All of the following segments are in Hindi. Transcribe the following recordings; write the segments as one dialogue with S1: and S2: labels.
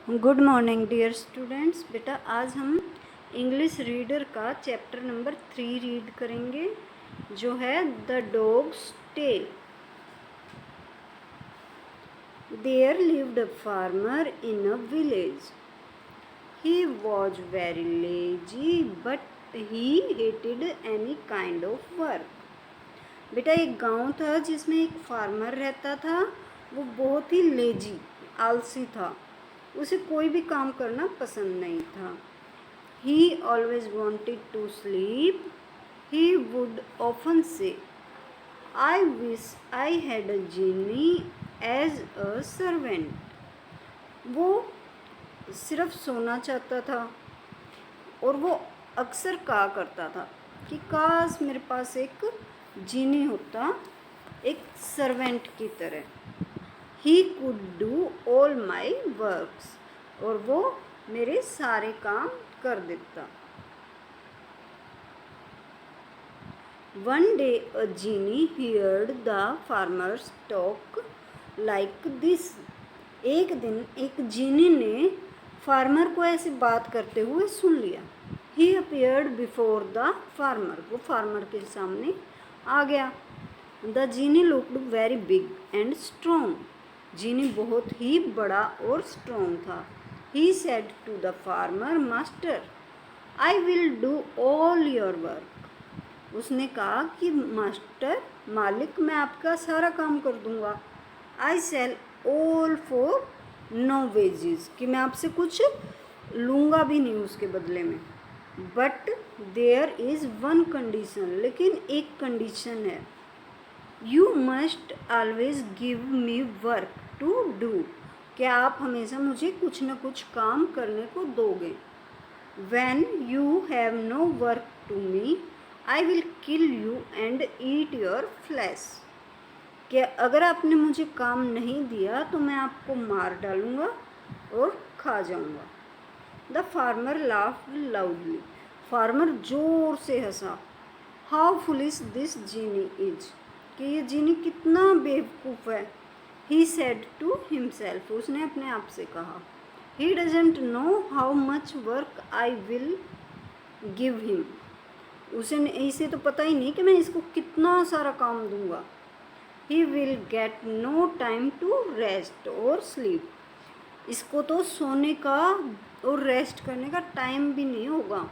S1: Good morning dear students. बेटा आज हम इंग्लिश रीडर का चैप्टर नंबर 3 रीड करेंगे जो है the dog's tail. There lived a farmer in a village. He was very lazy but he hated any kind of work. बेटा एक गांव था जिसमें एक फार्मर रहता था। वो बहुत ही लेजी आलसी था। उसे कोई भी काम करना पसंद नहीं था। He always wanted to sleep. He would often say, I wish I had a genie as a servant. वो सिर्फ सोना चाहता था और वो अक्सर कहा करता था कि काश मेरे पास एक जीनी होता, एक सर्वेंट की तरह। He could do all my works. और वो मेरे सारे काम कर देता। One day a genie heard the farmers talk like this. एक दिन एक जीनी ने फार्मर को ऐसे बात करते हुए सुन लिया। He appeared before the farmer. वो फार्मर के सामने आ गया। The genie looked very big and strong. जीनी बहुत ही बड़ा और स्ट्रॉन्ग था। He said to the farmer, Master, I will do all your work. उसने कहा कि मास्टर मालिक मैं आपका सारा काम कर दूंगा। I sell all for no wages, कि मैं आपसे कुछ लूँगा भी नहीं उसके बदले में। But there is one condition, लेकिन एक कंडीशन है। You must always give me work to do, क्या आप हमेशा मुझे कुछ न कुछ काम करने को दोगे। When you have no work to me, I will kill you and eat your flesh. कि अगर आपने मुझे काम नहीं दिया तो मैं आपको मार डालूँगा और खा जाऊँगा। The farmer laughed loudly. Farmer जोर से हंसा। How foolish this genie is. कि ये जीनी कितना बेवकूफ़ है। He said to himself. उसने अपने आप से कहा। He doesn't know how much work I will give him. इसे तो पता ही नहीं कि मैं इसको कितना सारा काम दूंगा। He will get no time to rest or sleep. इसको तो सोने का और रेस्ट करने का टाइम भी नहीं होगा।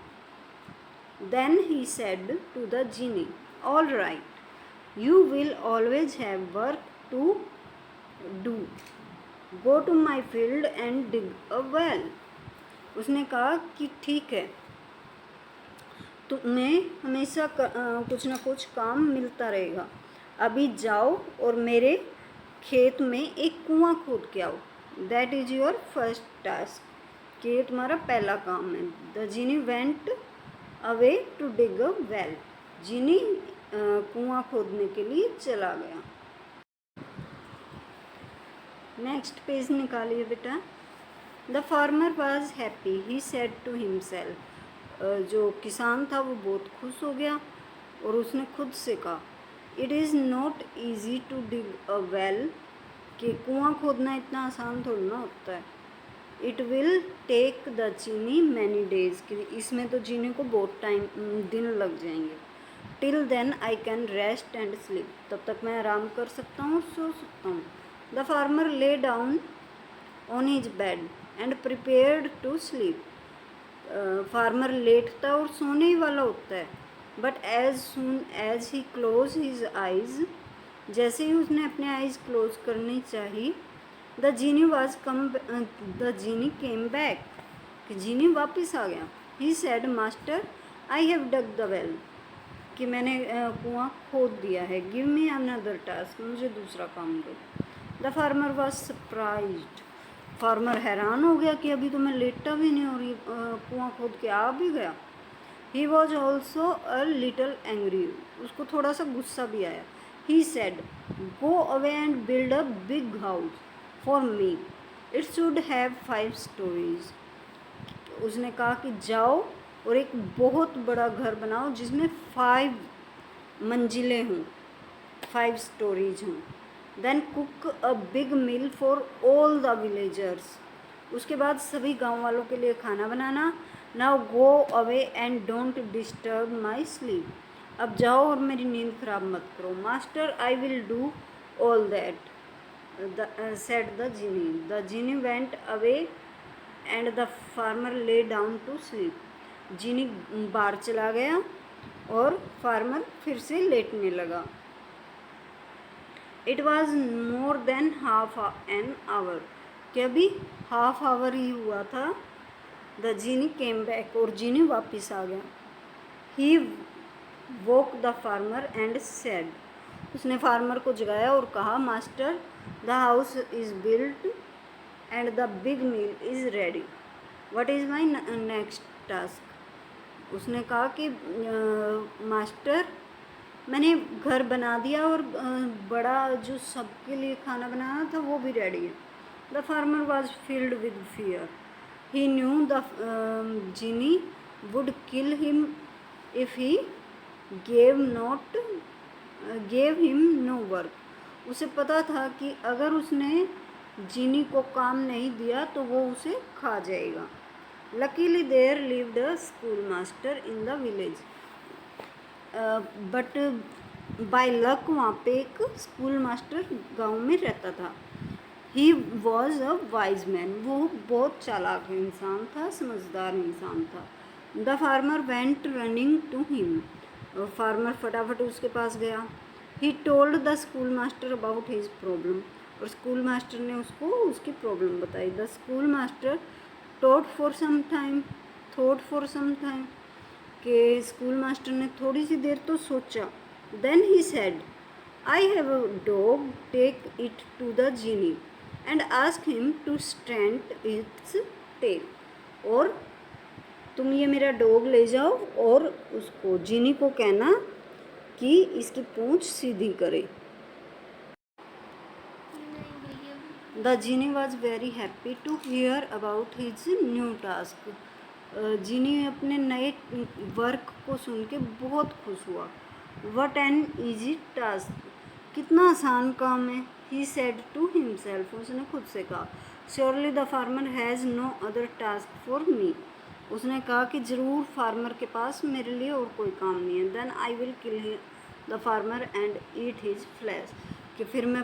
S1: Then he said to the genie, All right, you will always have work to do. Go to my field and dig a well. उसने कहा कि ठीक है, तुम्हें हमेशा कुछ ना कुछ काम मिलता रहेगा। अभी जाओ और मेरे खेत में एक कुआं खोद के आओ। That is your first task, कि ये तुम्हारा पहला काम है। The genie went away to dig a well. Genie कुआं खोदने के लिए चला गया. नेक्स्ट पेज निकालिए बेटा. The farmer was happy. He said to himself. जो किसान था वो बहुत खुश हो गया और उसने खुद से कहा, it is not easy to dig a well, कि कुआं खोदना इतना आसान थोड़ा ना होता है. It will take the genie many days, कि इसमें तो जीने को बहुत दिन लग जाएंगे. Till then I can rest and sleep, तब तक मैं आराम कर सकता हूँ, सो सकता हूँ. The farmer lay down on his bed and prepared to sleep. Farmer लेटता और सोने ही वाला होता है. But as soon as he close his eyes, जैसे ही उसने अपने आइज क्लोज करनी चाहिए, द जीनी केम बैक, कि जीनी वापस आ गया. He said, master I have dug the well, कि मैंने कुआं खोद दिया है. गिव मी अनदर टास्क, मुझे दूसरा काम दो. The farmer was surprised. Farmer हैरान हो गया कि अभी तो मैं लेटा भी नहीं और ये कुआं खोद के आ भी गया. He was also a little angry. उसको थोड़ा सा गुस्सा भी आया. He said, go away and build a big house for me. It should have 5 stories. उसने कहा कि जाओ और एक बहुत बड़ा घर बनाओ जिसमें 5 मंजिलें हों, 5 स्टोरीज हों. Then cook a big meal for all the villagers. उसके बाद सभी गांव वालों के लिए खाना बनाना। Now go away and don't disturb my sleep, अब जाओ और मेरी नींद खराब मत करो। Master I will do all that said the genie. The genie went away and the farmer lay down to sleep. जीनी बाहर चला गया और फार्मर फिर से लेटने लगा। It was more than half an hour, क्या भी हाफ आवर ही हुआ था। The genie came back, और जीनी वापस आ गया। He woke the farmer and said, उसने फार्मर को जगाया और कहा, master the house is built and the big meal is ready, what is my next task. उसने कहा कि मास्टर मैंने घर बना दिया और बड़ा जो सबके लिए खाना बनाना था वो भी रेडी है। The farmer was filled with fear, he knew the genie would kill him if he gave him no work. उसे पता था कि अगर उसने जीनी को काम नहीं दिया तो वो उसे खा जाएगा। Luckily there lived a school master in the village, but by luck वहाँ पे एक स्कूल मास्टर गांव में रहता था। He was a wise man, वो बहुत चालाक इंसान था, समझदार इंसान था। The farmer went running to him, farmer फटाफट उसके पास गया। He told the school master about his problem, और स्कूल मास्टर ने उसको उसकी प्रॉब्लम बताई। The school master thought for some time, कि स्कूल मास्टर ने थोड़ी सी देर तो सोचा। Then he said, I have a dog, take it to the genie and ask him to straighten its tail, और तुम ये मेरा डॉग ले जाओ और उसको जीनी को कहना कि इसकी पूंछ सीधी करे। The genie was very happy to hear about his new task, genie अपने नए वर्क को सुन के बहुत खुश हुआ। वट एन ईजी टास्क, कितना आसान काम है। ही सेड टू हिमसेल्फ, उसने खुद से कहा। Surely the farmer has no other task for me, उसने कहा कि ज़रूर फार्मर के पास मेरे लिए और कोई काम नहीं है। Then I will kill the farmer and eat his flesh, कि फिर मैं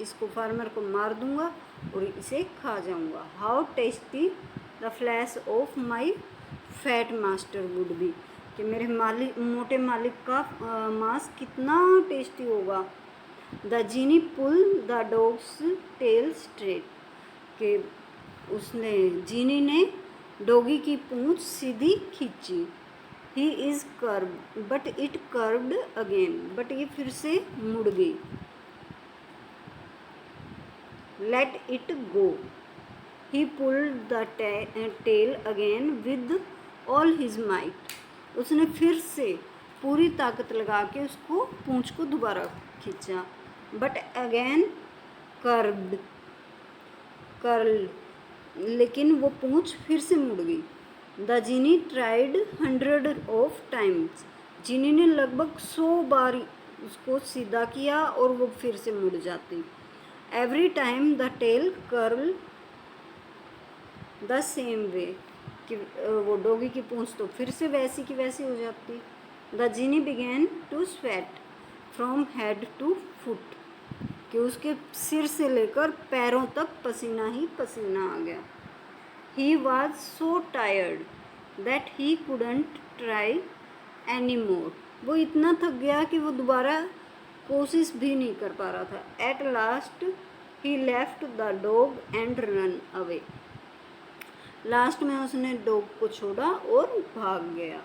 S1: इसको फार्मर को मार दूंगा और इसे खा जाऊंगा। How tasty the flesh of my fat master would be, कि मेरे मोटे मालिक का मांस कितना टेस्टी होगा। The genie pull the dog's tail straight, कि उसने जीनी ने डॉगी की पूंछ सीधी खींची। He is curve but it curved again, but ये फिर से मुड़ गई। Let it go, he pulled the tail again with all his might, उसने फिर से पूरी ताकत लगा के उसको पूंछ को दोबारा खींचा। बट अगेन कर्व्ड, लेकिन वो पूंछ फिर से मुड़ गई। The genie tried 100 of times, genie ने लगभग 100 बार उसको सीधा किया और वो फिर से मुड़ जाती। Every time the tail curl the same way, कि वो डॉगी की पूंछ तो फिर से वैसी की वैसी हो जाती। The genie began to sweat from head to foot, कि उसके सिर से लेकर पैरों तक पसीना ही पसीना आ गया। He was so tired that he couldn't try any more, वो इतना थक गया कि वो दोबारा कोशिश भी नहीं कर पा रहा था। At last he left the dog and run away, last में उसने डॉग को छोड़ा और भाग गया।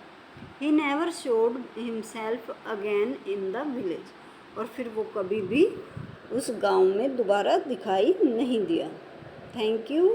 S1: He never showed himself again in the village, और फिर वो कभी भी उस गांव में दोबारा दिखाई नहीं दिया। Thank you.